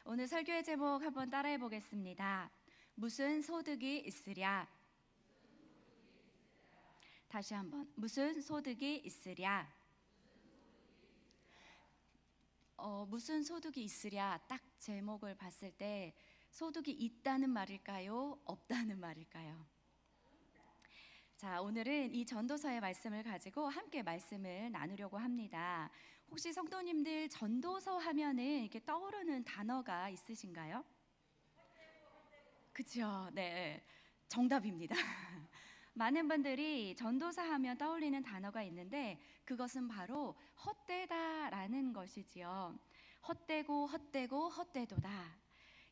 오늘 설교의 제목 한번 따라해 보겠습니다. 무슨 소득이 있으랴? 다시 한번. 무슨 소득이 있으랴? 무슨 소득이 있으랴? 딱 제목을 봤을 때 소득이 있다는 말일까요? 없다는 말일까요? 자, 오늘은 이 전도서의 말씀을 가지고 함께 말씀을 나누려고 합니다. 혹시 성도님들 전도서 하면은 이렇게 떠오르는 단어가 있으신가요? 그죠? 네, 정답입니다. 많은 분들이 전도사 하면 떠올리는 단어가 있는데 그것은 바로 헛되다라는 것이지요. 헛되고 헛되고 헛되도다.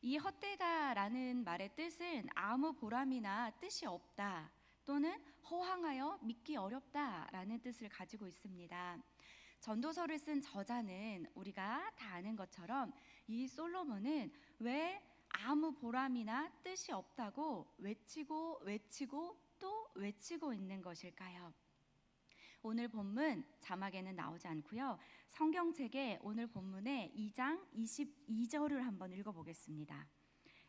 이 헛되다라는 말의 뜻은 아무 보람이나 뜻이 없다 또는 허황하여 믿기 어렵다라는 뜻을 가지고 있습니다. 전도서를 쓴 저자는 우리가 다 아는 것처럼 이 솔로몬은 왜 아무 보람이나 뜻이 없다고 외치고 또 외치고 있는 것일까요? 오늘 본문 자막에는 나오지 않고요. 성경책에 오늘 본문의 2장 22절을 한번 읽어보겠습니다.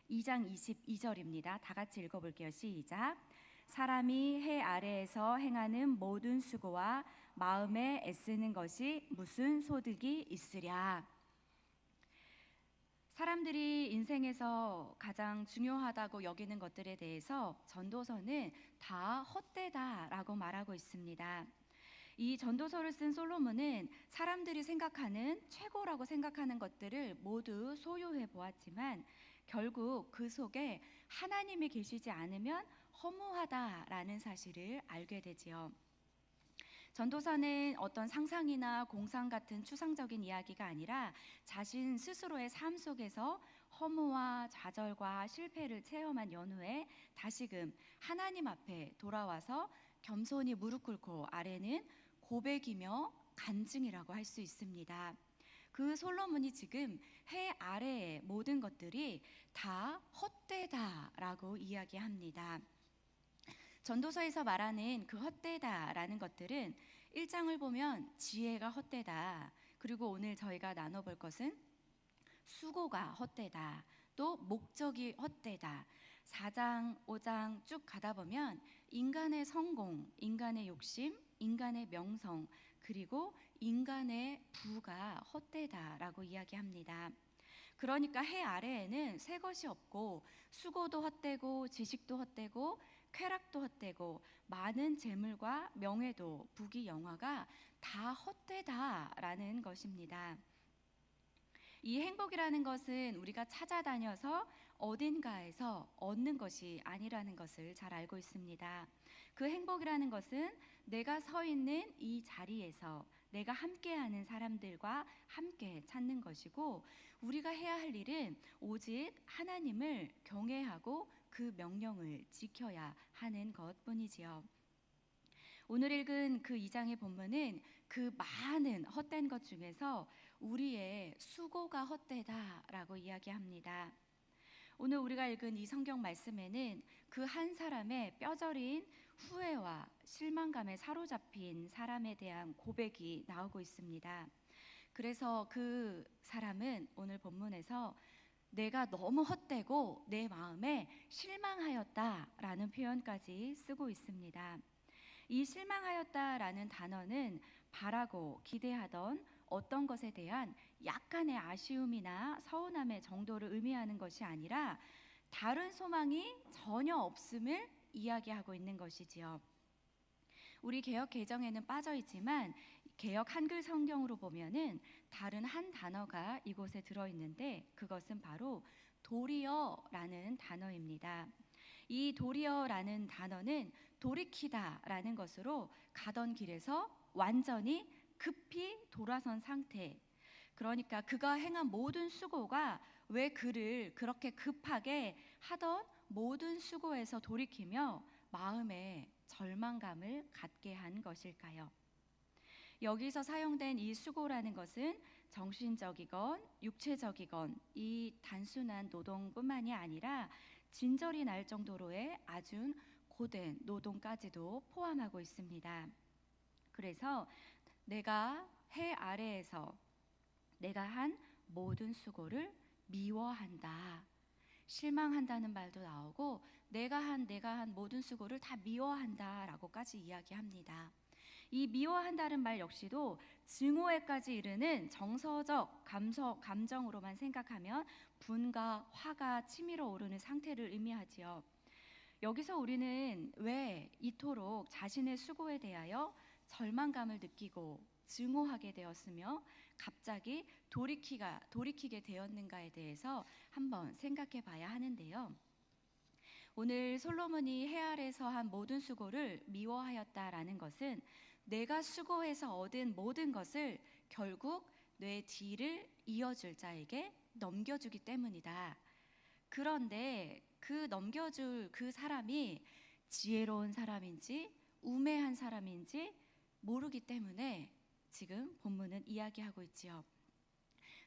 2장 22절입니다. 다 같이 읽어볼게요. 시작. 사람이 해 아래에서 행하는 모든 수고와 마음에 애쓰는 것이 무슨 소득이 있으랴? 사람들이 인생에서 가장 중요하다고 여기는 것들에 대해서 전도서는 다 헛되다라고 말하고 있습니다. 이 전도서를 쓴 솔로몬은 사람들이 생각하는 최고라고 생각하는 것들을 모두 소유해 보았지만 결국 그 속에 하나님이 계시지 않으면 허무하다라는 사실을 알게 되지요. 전도서는 어떤 상상이나 공상 같은 추상적인 이야기가 아니라 자신 스스로의 삶 속에서 허무와 좌절과 실패를 체험한 연후에 다시금 하나님 앞에 돌아와서 겸손히 무릎 꿇고 아래는 고백이며 간증이라고 할 수 있습니다. 그 솔로몬이 지금 해 아래의 모든 것들이 다 헛되다라고 이야기합니다. 전도서에서 말하는 그 헛되다라는 것들은 1장을 보면 지혜가 헛되다. 그리고 오늘 저희가 나눠볼 것은 수고가 헛되다. 또 목적이 헛되다. 4장, 5장 쭉 가다 보면 인간의 성공, 인간의 욕심, 인간의 명성, 그리고 인간의 부가 헛되다라고 이야기합니다. 그러니까 해 아래에는 새 것이 없고 수고도 헛되고 지식도 헛되고 쾌락도 헛되고 많은 재물과 명예도 부귀 영화가 다 헛되다라는 것입니다. 이 행복이라는 것은 우리가 찾아다녀서 어딘가에서 얻는 것이 아니라는 것을 잘 알고 있습니다. 그 행복이라는 것은 내가 서 있는 이 자리에서 내가 함께하는 사람들과 함께 찾는 것이고 우리가 해야 할 일은 오직 하나님을 경외하고 그 명령을 지켜야 하는 것뿐이지요. 오늘 읽은 그 2장의 본문은 그 많은 헛된 것 중에서 우리의 수고가 헛되다라고 이야기합니다. 오늘 우리가 읽은 이 성경 말씀에는 그 한 사람의 뼈저린 후회와 실망감에 사로잡힌 사람에 대한 고백이 나오고 있습니다. 그래서 그 사람은 오늘 본문에서 내가 너무 헛되고 내 마음에 실망하였다라는 표현까지 쓰고 있습니다. 이 실망하였다라는 단어는 바라고 기대하던 어떤 것에 대한 약간의 아쉬움이나 서운함의 정도를 의미하는 것이 아니라 다른 소망이 전혀 없음을 이야기하고 있는 것이지요. 우리 개역 개정에는 빠져 있지만 개역 한글 성경으로 보면은 다른 한 단어가 이곳에 들어 있는데 그것은 바로 도리어라는 단어입니다. 이 도리어라는 단어는 돌이키다라는 것으로 가던 길에서 완전히 급히 돌아선 상태. 그러니까 그가 행한 모든 수고가 왜 그를 그렇게 급하게 하던 모든 수고에서 돌이키며 마음에 절망감을 갖게 한 것일까요? 여기서 사용된 이 수고라는 것은 정신적이건 육체적이건 이 단순한 노동뿐만이 아니라 진절이 날 정도로의 아주 고된 노동까지도 포함하고 있습니다. 그래서 내가 해 아래에서 내가 한 모든 수고를 미워한다. 실망한다는 말도 나오고 내가 한 모든 수고를 다 미워한다라고까지 이야기합니다. 이 미워한다는 말 역시도 증오에까지 이르는 정서적 감정으로만 생각하면 분과 화가 치밀어 오르는 상태를 의미하지요. 여기서 우리는 왜 이토록 자신의 수고에 대하여 절망감을 느끼고 증오하게 되었으며 갑자기 돌이키게 되었는가에 대해서 한번 생각해 봐야 하는데요. 오늘 솔로몬이 해 아래서 한 모든 수고를 미워하였다라는 것은 내가 수고해서 얻은 모든 것을 결국 내 뒤를 이어줄 자에게 넘겨주기 때문이다. 그런데 그 넘겨줄 그 사람이 지혜로운 사람인지 우매한 사람인지 모르기 때문에 지금 본문은 이야기하고 있지요.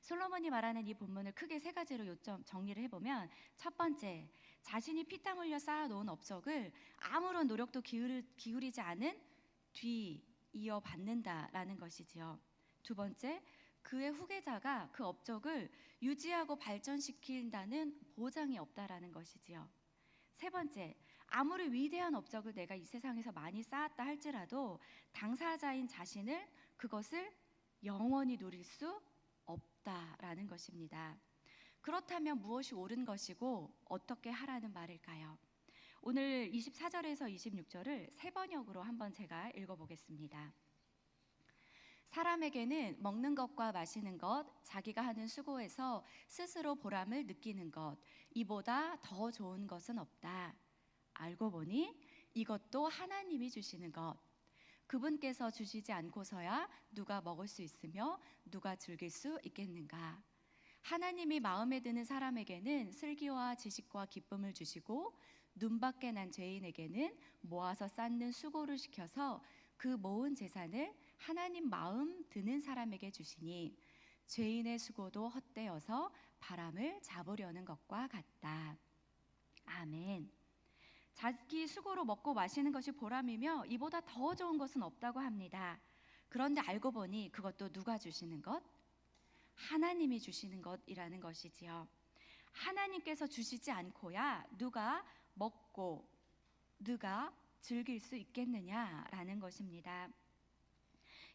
솔로몬이 말하는 이 본문을 크게 세 가지로 정리를 해보면, 첫 번째, 자신이 피땀 흘려 쌓아놓은 업적을 아무런 노력도 기울이지 않은 뒤 이어받는다라는 것이지요. 두 번째, 그의 후계자가 그 업적을 유지하고 발전시킨다는 보장이 없다라는 것이지요. 세 번째, 아무리 위대한 업적을 내가 이 세상에서 많이 쌓았다 할지라도 당사자인 자신을 그것을 영원히 누릴 수 없다라는 것입니다. 그렇다면 무엇이 옳은 것이고 어떻게 하라는 말일까요? 오늘 24절에서 26절을 세 번역으로 한번 제가 읽어보겠습니다. 사람에게는 먹는 것과 마시는 것, 자기가 하는 수고에서 스스로 보람을 느끼는 것, 이보다 더 좋은 것은 없다. 알고 보니 이것도 하나님이 주시는 것. 그분께서 주시지 않고서야 누가 먹을 수 있으며 누가 즐길 수 있겠는가. 하나님이 마음에 드는 사람에게는 슬기와 지식과 기쁨을 주시고 눈밖에 난 죄인에게는 모아서 쌓는 수고를 시켜서 그 모은 재산을 하나님 마음 드는 사람에게 주시니 죄인의 수고도 헛되어서 바람을 잡으려는 것과 같다. 아멘. 자기 수고로 먹고 마시는 것이 보람이며 이보다 더 좋은 것은 없다고 합니다. 그런데 알고 보니 그것도 누가 주시는 것? 하나님이 주시는 것이라는 것이지요. 하나님께서 주시지 않고야 누가 먹고 누가 즐길 수 있겠느냐라는 것입니다.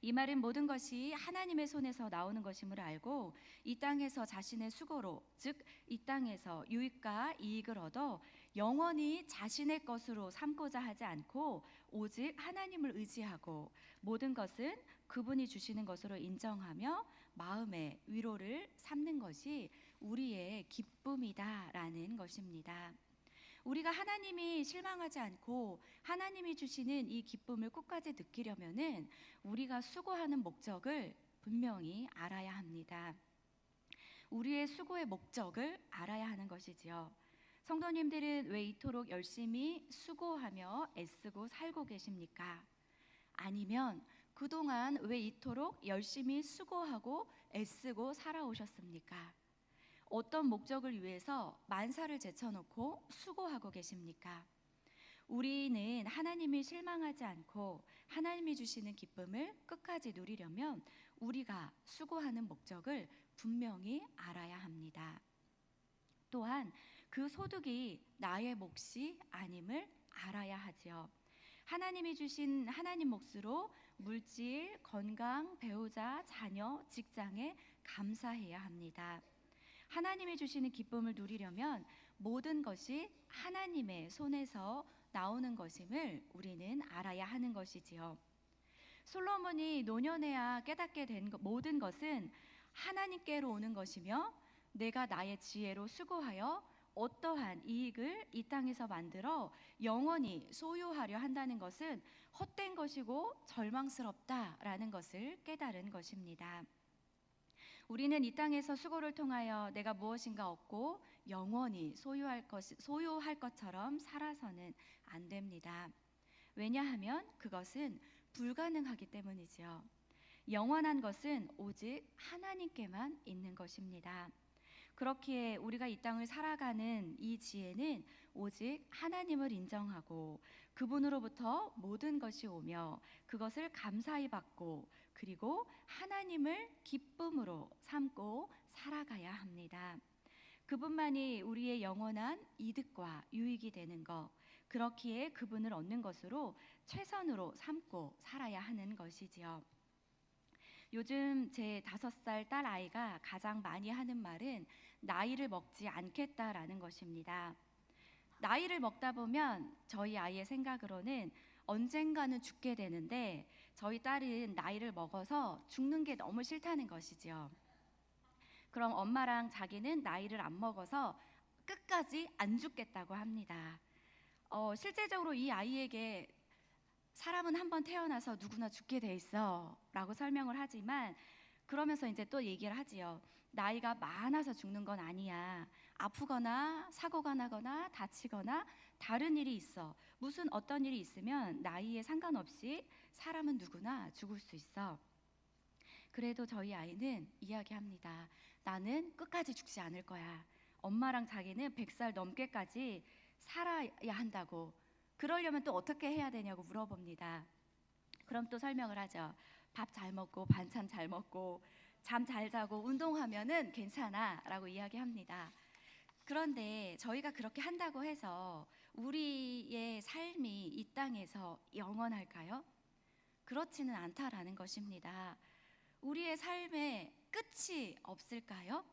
이 말은 모든 것이 하나님의 손에서 나오는 것임을 알고 이 땅에서 자신의 수고로, 즉 이 땅에서 유익과 이익을 얻어 영원히 자신의 것으로 삼고자 하지 않고 오직 하나님을 의지하고 모든 것은 그분이 주시는 것으로 인정하며 마음의 위로를 삼는 것이 우리의 기쁨이다라는 것입니다. 우리가 하나님이 실망하지 않고 하나님이 주시는 이 기쁨을 끝까지 느끼려면은 우리가 수고하는 목적을 분명히 알아야 합니다. 우리의 수고의 목적을 알아야 하는 것이지요. 성도님들은 왜 이토록 열심히 수고하며 애쓰고 살고 계십니까? 아니면 그동안 왜 이토록 열심히 수고하고 애쓰고 살아오셨습니까? 어떤 목적을 위해서 만사를 제쳐놓고 수고하고 계십니까? 우리는 하나님이 실망하지 않고 하나님이 주시는 기쁨을 끝까지 누리려면 우리가 수고하는 목적을 분명히 알아야 합니다. 또한 그 소득이 나의 몫이 아님을 알아야 하지요. 하나님이 주신 하나님 몫으로 물질, 건강, 배우자, 자녀, 직장에 감사해야 합니다. 하나님이 주시는 기쁨을 누리려면 모든 것이 하나님의 손에서 나오는 것임을 우리는 알아야 하는 것이지요. 솔로몬이 노년에야 깨닫게 된 모든 것은 하나님께로 오는 것이며 내가 나의 지혜로 수고하여 어떠한 이익을 이 땅에서 만들어 영원히 소유하려 한다는 것은 헛된 것이고 절망스럽다라는 것을 깨달은 것입니다. 우리는 이 땅에서 수고를 통하여 내가 무엇인가 얻고 영원히 소유할 것처럼 살아서는 안 됩니다. 왜냐하면 그것은 불가능하기 때문이지요. 영원한 것은 오직 하나님께만 있는 것입니다. 그렇기에 우리가 이 땅을 살아가는 이 지혜는 오직 하나님을 인정하고 그분으로부터 모든 것이 오며 그것을 감사히 받고 그리고 하나님을 기쁨으로 삼고 살아가야 합니다. 그분만이 우리의 영원한 이득과 유익이 되는 것, 그렇기에 그분을 얻는 것으로 최선으로 삼고 살아야 하는 것이지요. 요즘 제 5살 딸 아이가 가장 많이 하는 말은 나이를 먹지 않겠다라는 것입니다. 나이를 먹다 보면 저희 아이의 생각으로는 언젠가는 죽게 되는데 저희 딸은 나이를 먹어서 죽는 게 너무 싫다는 것이지요. 그럼 엄마랑 자기는 나이를 안 먹어서 끝까지 안 죽겠다고 합니다. 실제적으로 이 아이에게 사람은 한번 태어나서 누구나 죽게 돼 있어 라고 설명을 하지만 그러면서 이제 또 얘기를 하지요. 나이가 많아서 죽는 건 아니야. 아프거나 사고가 나거나 다치거나 다른 일이 있어. 무슨 어떤 일이 있으면 나이에 상관없이 사람은 누구나 죽을 수 있어. 그래도 저희 아이는 이야기합니다. 나는 끝까지 죽지 않을 거야. 엄마랑 자기는 100살 넘게까지 살아야 한다고. 그러려면 또 어떻게 해야 되냐고 물어봅니다. 그럼 또 설명을 하죠. 밥 잘 먹고 반찬 잘 먹고 잠 잘 자고 운동하면은 괜찮아 라고 이야기합니다. 그런데 저희가 그렇게 한다고 해서 우리의 삶이 이 땅에서 영원할까요? 그렇지는 않다라는 것입니다. 우리의 삶에 끝이 없을까요?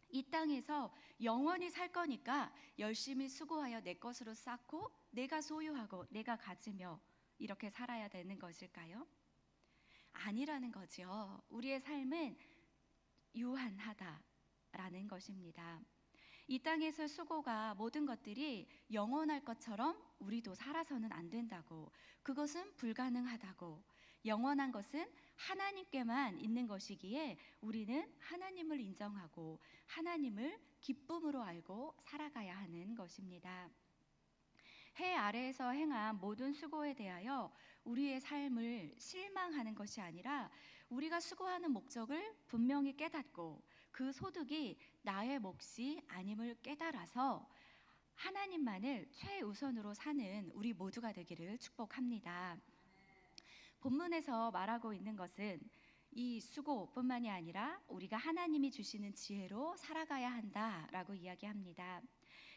이 땅에서 영원히 살 거니까 열심히 수고하여 내 것으로 쌓고 내가 소유하고 내가 가지며 이렇게 살아야 되는 것일까요? 아니라는 거죠. 우리의 삶은 유한하다라는 것입니다. 이 땅에서 수고가 모든 것들이 영원할 것처럼 우리도 살아서는 안 된다고, 그것은 불가능하다고, 영원한 것은 하나님께만 있는 것이기에 우리는 하나님을 인정하고 하나님을 기쁨으로 알고 살아가야 하는 것입니다. 해 아래에서 행한 모든 수고에 대하여 우리의 삶을 실망하는 것이 아니라 우리가 수고하는 목적을 분명히 깨닫고 그 소득이 나의 몫이 아님을 깨달아서 하나님만을 최우선으로 사는 우리 모두가 되기를 축복합니다. 본문에서 말하고 있는 것은 이 수고뿐만이 아니라 우리가 하나님이 주시는 지혜로 살아가야 한다라고 이야기합니다.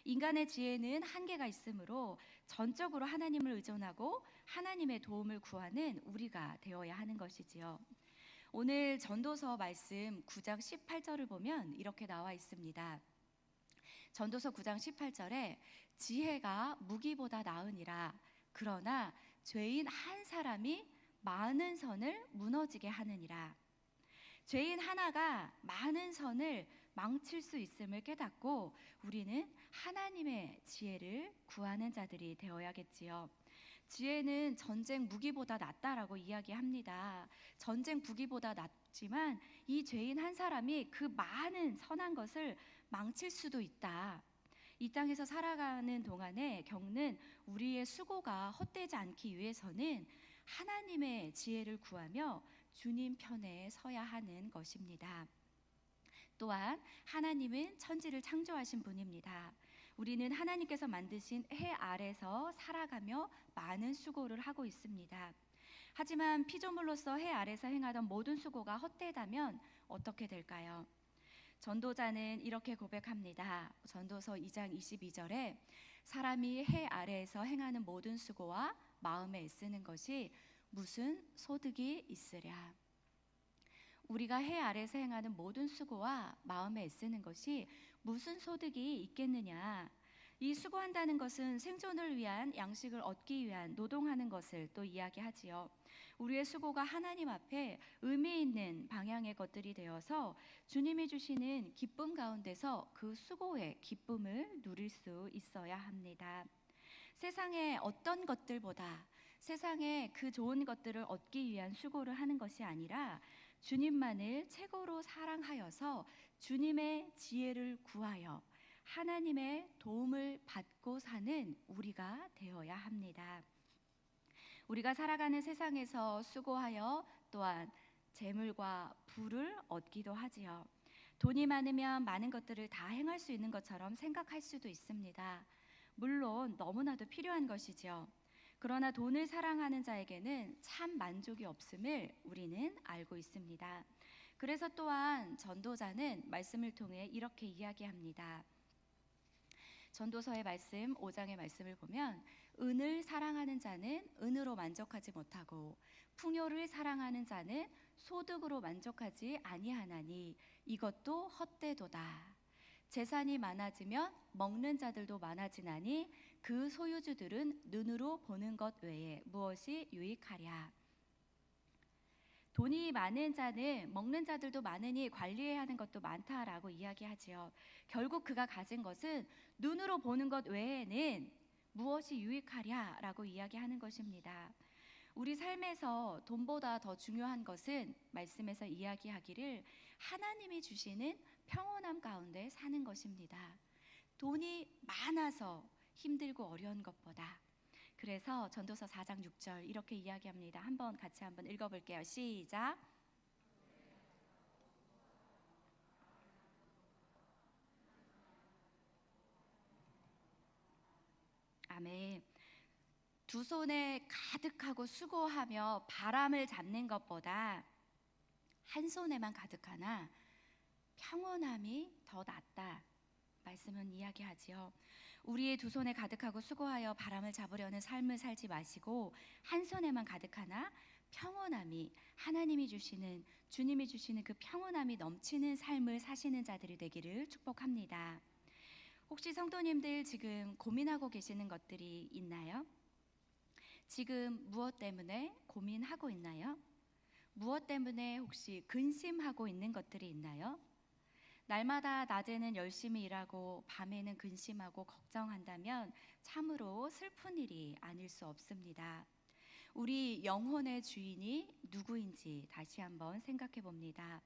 인간의 지혜는 한계가 있으므로 전적으로 하나님을 의존하고 하나님의 도움을 구하는 우리가 되어야 하는 것이지요. 오늘 전도서 말씀 9장 18절을 보면 이렇게 나와 있습니다. 전도서 9장 18절에 지혜가 무기보다 나으니라. 그러나 죄인 한 사람이 많은 선을 무너지게 하느니라. 죄인 하나가 많은 선을 망칠 수 있음을 깨닫고 우리는 하나님의 지혜를 구하는 자들이 되어야겠지요. 지혜는 전쟁 무기보다 낫다라고 이야기합니다. 전쟁 무기보다 낫지만 이 죄인 한 사람이 그 많은 선한 것을 망칠 수도 있다. 이 땅에서 살아가는 동안에 겪는 우리의 수고가 헛되지 않기 위해서는 하나님의 지혜를 구하며 주님 편에 서야 하는 것입니다. 또한 하나님은 천지를 창조하신 분입니다. 우리는 하나님께서 만드신 해 아래서 살아가며 많은 수고를 하고 있습니다. 하지만 피조물로서 해 아래서 행하던 모든 수고가 헛되다면 어떻게 될까요? 전도자는 이렇게 고백합니다. 전도서 2장 22절에 사람이 해 아래에서 행하는 모든 수고와 마음에 애쓰는 것이 무슨 소득이 있으랴. 우리가 해 아래에서 행하는 모든 수고와 마음에 애쓰는 것이 무슨 소득이 있겠느냐. 이 수고한다는 것은 생존을 위한 양식을 얻기 위한 노동하는 것을 또 이야기하지요. 우리의 수고가 하나님 앞에 의미 있는 방향의 것들이 되어서 주님이 주시는 기쁨 가운데서 그 수고의 기쁨을 누릴 수 있어야 합니다. 세상의 어떤 것들보다 세상의 그 좋은 것들을 얻기 위한 수고를 하는 것이 아니라 주님만을 최고로 사랑하여서 주님의 지혜를 구하여 하나님의 도움을 받고 사는 우리가 되어야 합니다. 우리가 살아가는 세상에서 수고하여 또한 재물과 부를 얻기도 하지요. 돈이 많으면 많은 것들을 다 행할 수 있는 것처럼 생각할 수도 있습니다. 물론 너무나도 필요한 것이죠. 그러나 돈을 사랑하는 자에게는 참 만족이 없음을 우리는 알고 있습니다. 그래서 또한 전도자는 말씀을 통해 이렇게 이야기합니다. 전도서의 말씀 5장의 말씀을 보면 은을 사랑하는 자는 은으로 만족하지 못하고 풍요를 사랑하는 자는 소득으로 만족하지 아니하나니 이것도 헛되도다. 재산이 많아지면 먹는 자들도 많아지나니 그 소유주들은 눈으로 보는 것 외에 무엇이 유익하랴. 돈이 많은 자는 먹는 자들도 많으니 관리해야 하는 것도 많다라고 이야기하지요. 결국 그가 가진 것은 눈으로 보는 것 외에는 무엇이 유익하랴라고 이야기하는 것입니다. 우리 삶에서 돈보다 더 중요한 것은 말씀에서 이야기하기를 하나님이 주시는 평온함 가운데 사는 것입니다. 돈이 많아서 힘들고 어려운 것보다. 그래서 전도서 4장 6절 이렇게 이야기합니다. 같이 한번 읽어볼게요. 시작. 아멘. 두 손에 가득하고 수고하며 바람을 잡는 것보다 한 손에만 가득하나 평온함이 더 낫다. 말씀은 이야기하지요. 우리의 두 손에 가득하고 수고하여 바람을 잡으려는 삶을 살지 마시고 한 손에만 가득하나 평온함이 하나님이 주시는 주님이 주시는 그 평온함이 넘치는 삶을 사시는 자들이 되기를 축복합니다. 혹시 성도님들 지금 고민하고 계시는 것들이 있나요? 지금 무엇 때문에 고민하고 있나요? 무엇 때문에 혹시 근심하고 있는 것들이 있나요? 날마다 낮에는 열심히 일하고 밤에는 근심하고 걱정한다면 참으로 슬픈 일이 아닐 수 없습니다. 우리 영혼의 주인이 누구인지 다시 한번 생각해 봅니다.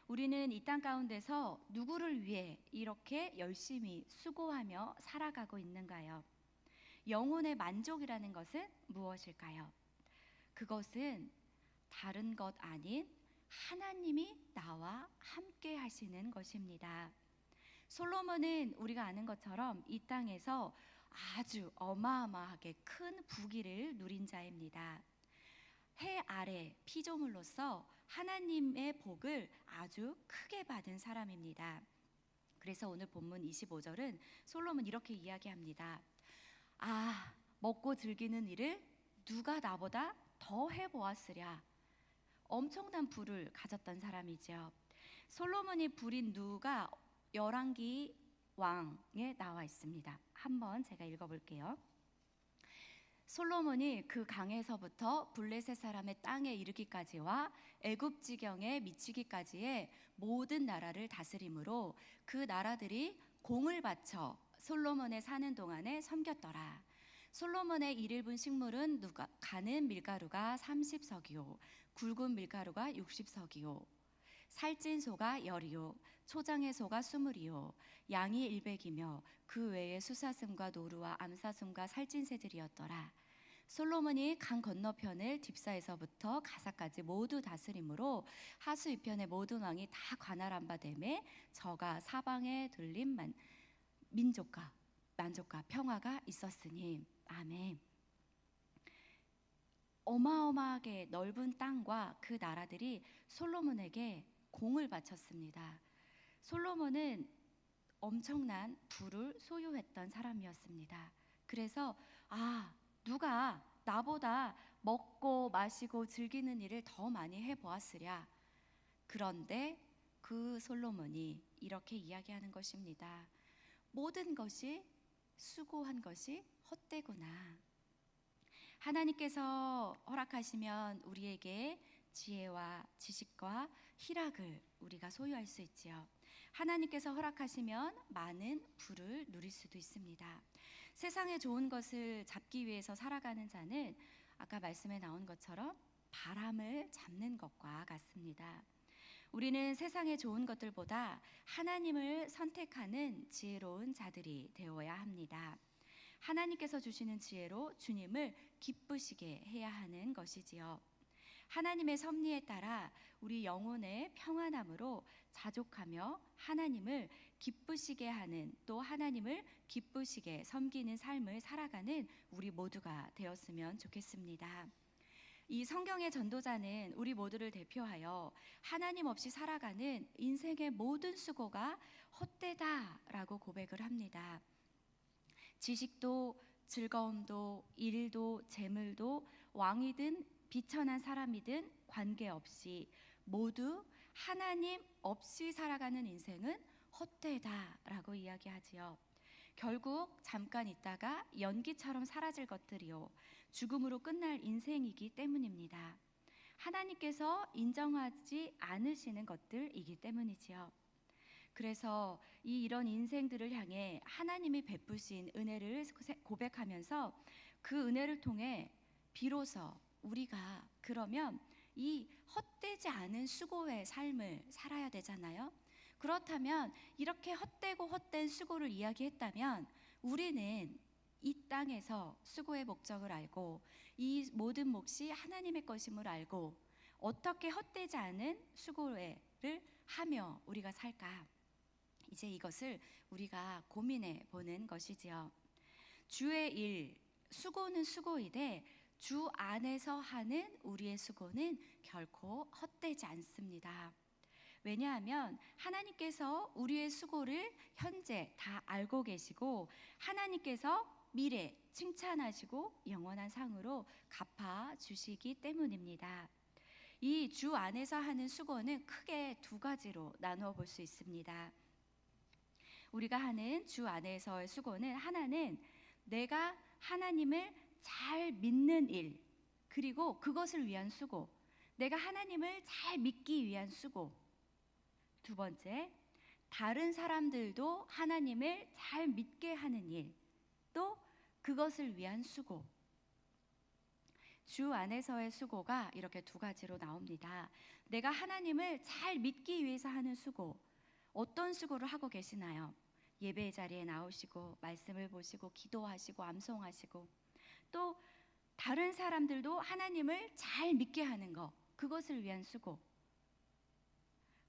우리는 이 땅 가운데서 누구를 위해 이렇게 열심히 수고하며 살아가고 있는가요? 영혼의 만족이라는 것은 무엇일까요? 그것은 다른 것 아닌 하나님이 나와 함께 하시는 것입니다. 솔로몬은 우리가 아는 것처럼 이 땅에서 아주 어마어마하게 큰 부귀를 누린 자입니다. 해 아래 피조물로서 하나님의 복을 아주 크게 받은 사람입니다. 그래서 오늘 본문 25절은 솔로몬 이렇게 이야기합니다. 먹고 즐기는 일을 누가 나보다 더 해보았으랴. 엄청난 부를 가졌던 사람이죠. 솔로몬이 부린 누가 열왕기 왕에 나와 있습니다. 한번 제가 읽어볼게요. 솔로몬이 그 강에서부터 블레셋 사람의 땅에 이르기까지와 애굽 지경에 미치기까지의 모든 나라를 다스림으로 그 나라들이 공을 바쳐 솔로몬의 사는 동안에 섬겼더라. 솔로몬의 일일분 식물은 가는 밀가루가 30석이요 굵은 밀가루가 60석이요 살찐 소가 10이요 초장의 소가 20이요 양이 100이며 그 외에 수사슴과 노루와 암사슴과 살찐 새들이었더라. 솔로몬이 강 건너편을 딥사에서부터 가사까지 모두 다스림으로 하수 이편의 모든 왕이 다 관할한 바 되매 저가 사방에 둘린 민족과 만족과 평화가 있었으니. 아멘. 어마어마하게 넓은 땅과 그 나라들이 솔로몬에게 공을 바쳤습니다. 솔로몬은 엄청난 부를 소유했던 사람이었습니다. 그래서 누가 나보다 먹고 마시고 즐기는 일을 더 많이 해보았으랴. 그런데 그 솔로몬이 이렇게 이야기하는 것입니다. 모든 것이 수고한 것이 헛되구나. 하나님께서 허락하시면 우리에게 지혜와 지식과 희락을 우리가 소유할 수 있지요. 하나님께서 허락하시면 많은 부를 누릴 수도 있습니다. 세상에 좋은 것을 잡기 위해서 살아가는 자는 아까 말씀에 나온 것처럼 바람을 잡는 것과 같습니다. 우리는 세상의 좋은 것들보다 하나님을 선택하는 지혜로운 자들이 되어야 합니다. 하나님께서 주시는 지혜로 주님을 기쁘시게 해야 하는 것이지요. 하나님의 섭리에 따라 우리 영혼의 평안함으로 자족하며 하나님을 기쁘시게 하는, 또 하나님을 기쁘시게 섬기는 삶을 살아가는 우리 모두가 되었으면 좋겠습니다. 이 성경의 전도자는 우리 모두를 대표하여 하나님 없이 살아가는 인생의 모든 수고가 헛되다라고 고백을 합니다. 지식도 즐거움도 일도 재물도 왕이든 비천한 사람이든 관계없이 모두 하나님 없이 살아가는 인생은 헛되다라고 이야기하지요. 결국 잠깐 있다가 연기처럼 사라질 것들이요 죽음으로 끝날 인생이기 때문입니다. 하나님께서 인정하지 않으시는 것들이기 때문이지요. 그래서 이런 인생들을 향해 하나님이 베푸신 은혜를 고백하면서 그 은혜를 통해 비로소 우리가 그러면 이 헛되지 않은 수고의 삶을 살아야 되잖아요. 그렇다면 이렇게 헛되고 헛된 수고를 이야기했다면 우리는 이 땅에서 수고의 목적을 알고 이 모든 몫이 하나님의 것임을 알고 어떻게 헛되지 않은 수고를 하며 우리가 살까? 이제 이것을 우리가 고민해 보는 것이지요. 주의 일, 수고는 수고이되 주 안에서 하는 우리의 수고는 결코 헛되지 않습니다. 왜냐하면 하나님께서 우리의 수고를 현재 다 알고 계시고 하나님께서 미래 칭찬하시고 영원한 상으로 갚아주시기 때문입니다. 이 주 안에서 하는 수고는 크게 두 가지로 나누어 볼 수 있습니다. 우리가 하는 주 안에서의 수고는 하나는 내가 하나님을 잘 믿는 일, 그리고 그것을 위한 수고, 내가 하나님을 잘 믿기 위한 수고. 두 번째, 다른 사람들도 하나님을 잘 믿게 하는 일, 또 그것을 위한 수고. 주 안에서의 수고가 이렇게 두 가지로 나옵니다. 내가 하나님을 잘 믿기 위해서 하는 수고, 어떤 수고를 하고 계시나요? 예배의 자리에 나오시고 말씀을 보시고 기도하시고 암송하시고 또 다른 사람들도 하나님을 잘 믿게 하는 것, 그것을 위한 수고.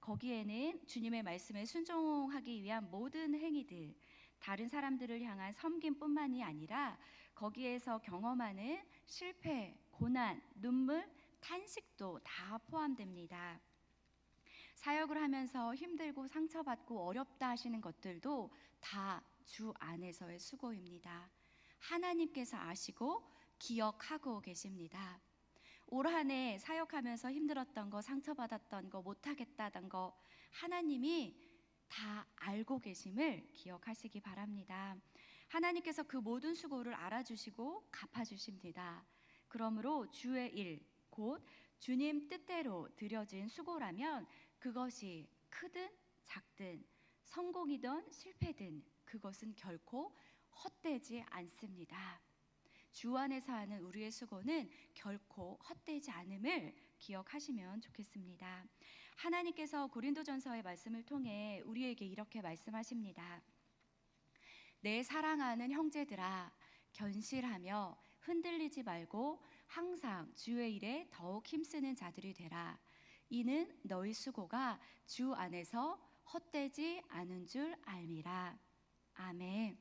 거기에는 주님의 말씀에 순종하기 위한 모든 행위들, 다른 사람들을 향한 섬김뿐만이 아니라 거기에서 경험하는 실패, 고난, 눈물, 탄식도 다 포함됩니다. 사역을 하면서 힘들고 상처받고 어렵다 하시는 것들도 다 주 안에서의 수고입니다. 하나님께서 아시고 기억하고 계십니다. 올 한 해 사역하면서 힘들었던 거, 상처받았던 거, 못하겠다던 거 하나님이 다 알고 계심을 기억하시기 바랍니다. 하나님께서 그 모든 수고를 알아주시고 갚아주십니다. 그러므로 주의 일, 곧 주님 뜻대로 드려진 수고라면 그것이 크든 작든 성공이든 실패든 그것은 결코 헛되지 않습니다. 주 안에서 하는 우리의 수고는 결코 헛되지 않음을 기억하시면 좋겠습니다. 하나님께서 고린도전서의 말씀을 통해 우리에게 이렇게 말씀하십니다. 내 사랑하는 형제들아, 견실하며 흔들리지 말고 항상 주의 일에 더욱 힘쓰는 자들이 되라. 이는 너희 수고가 주 안에서 헛되지 않은 줄 알미라. 아멘.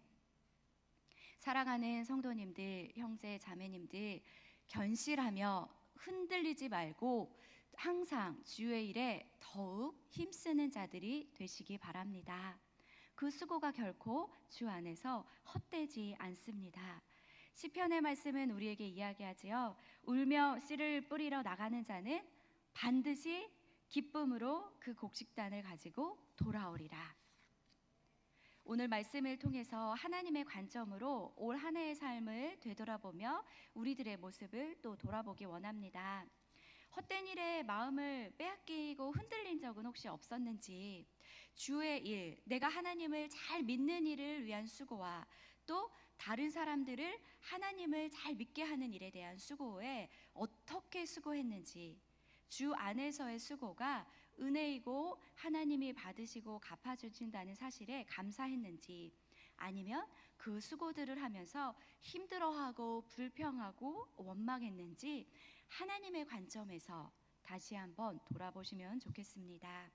사랑하는 성도님들, 형제 자매님들, 견실하며 흔들리지 말고 항상 주의 일에 더욱 힘쓰는 자들이 되시기 바랍니다. 그 수고가 결코 주 안에서 헛되지 않습니다. 시편의 말씀은 우리에게 이야기하지요. 울며 씨를 뿌리러 나가는 자는 반드시 기쁨으로 그 곡식단을 가지고 돌아오리라. 오늘 말씀을 통해서 하나님의 관점으로 올 한 해의 삶을 되돌아보며 우리들의 모습을 또 돌아보기 원합니다. 헛된 일에 마음을 빼앗기고 흔들린 적은 혹시 없었는지, 주의 일, 내가 하나님을 잘 믿는 일을 위한 수고와 또 다른 사람들을 하나님을 잘 믿게 하는 일에 대한 수고에 어떻게 수고했는지, 주 안에서의 수고가 은혜이고 하나님이 받으시고 갚아주신다는 사실에 감사했는지, 아니면 그 수고들을 하면서 힘들어하고 불평하고 원망했는지 하나님의 관점에서 다시 한번 돌아보시면 좋겠습니다.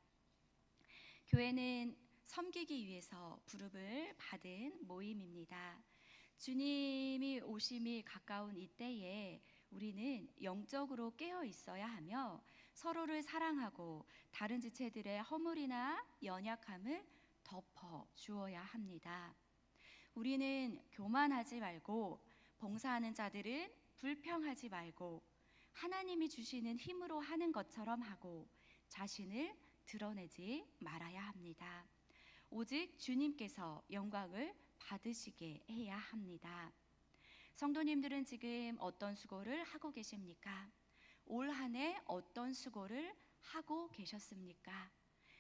교회는 섬기기 위해서 부름을 받은 모임입니다. 주님이 오심이 가까운 이때에 우리는 영적으로 깨어 있어야 하며 서로를 사랑하고 다른 지체들의 허물이나 연약함을 덮어 주어야 합니다. 우리는 교만하지 말고 봉사하는 자들은 불평하지 말고 하나님이 주시는 힘으로 하는 것처럼 하고 자신을 드러내지 말아야 합니다. 오직 주님께서 영광을 받으시게 해야 합니다. 성도님들은 지금 어떤 수고를 하고 계십니까? 올 한 해 어떤 수고를 하고 계셨습니까?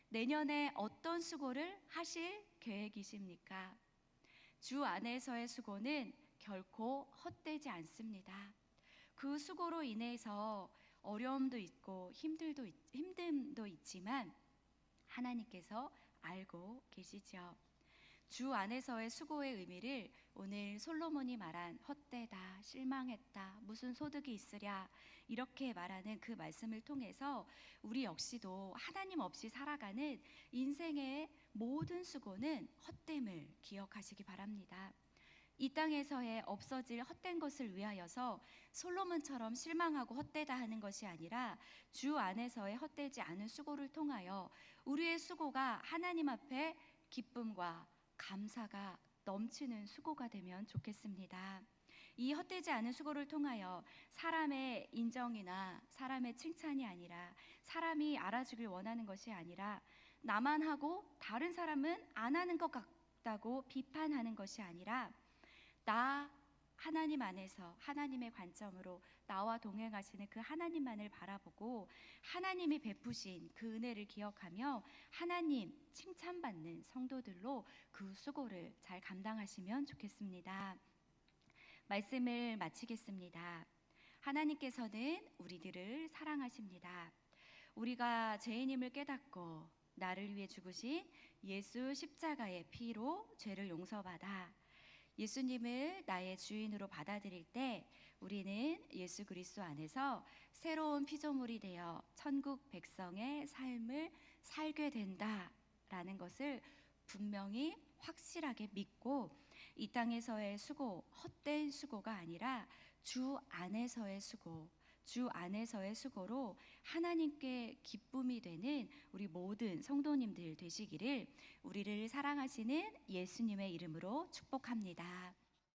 내년에 어떤 수고를 하실 계획이십니까? 주 안에서의 수고는 결코 헛되지 않습니다. 그 수고로 인해서 어려움도 있고 힘듦도 있지만 하나님께서 알고 계시죠. 주 안에서의 수고의 의미를 오늘 솔로몬이 말한 헛되다, 실망했다, 무슨 소득이 있으랴 이렇게 말하는 그 말씀을 통해서 우리 역시도 하나님 없이 살아가는 인생의 모든 수고는 헛됨을 기억하시기 바랍니다. 이 땅에서의 없어질 헛된 것을 위하여서 솔로몬처럼 실망하고 헛되다 하는 것이 아니라 주 안에서의 헛되지 않은 수고를 통하여 우리의 수고가 하나님 앞에 기쁨과 감사가 넘치는 수고가 되면 좋겠습니다. 이 헛되지 않은 수고를 통하여 사람의 인정이나 사람의 칭찬이 아니라 사람이 알아주길 원하는 것이 아니라 나만 하고 다른 사람은 안 하는 것 같다고 비판하는 것이 아니라 나 하나님 안에서 하나님의 관점으로 나와 동행하시는 그 하나님만을 바라보고 하나님이 베푸신 그 은혜를 기억하며 하나님 칭찬받는 성도들로 그 수고를 잘 감당하시면 좋겠습니다. 말씀을 마치겠습니다. 하나님께서는 우리들을 사랑하십니다. 우리가 죄인임을 깨닫고 나를 위해 죽으신 예수 십자가의 피로 죄를 용서받아 예수님을 나의 주인으로 받아들일 때 우리는 예수 그리스도 안에서 새로운 피조물이 되어 천국 백성의 삶을 살게 된다라는 것을 분명히 확실하게 믿고 이 땅에서의 수고, 헛된 수고가 아니라 주 안에서의 수고, 주 안에서의 수고로 하나님께 기쁨이 되는 우리 모든 성도님들 되시기를 우리를 사랑하시는 예수님의 이름으로 축복합니다.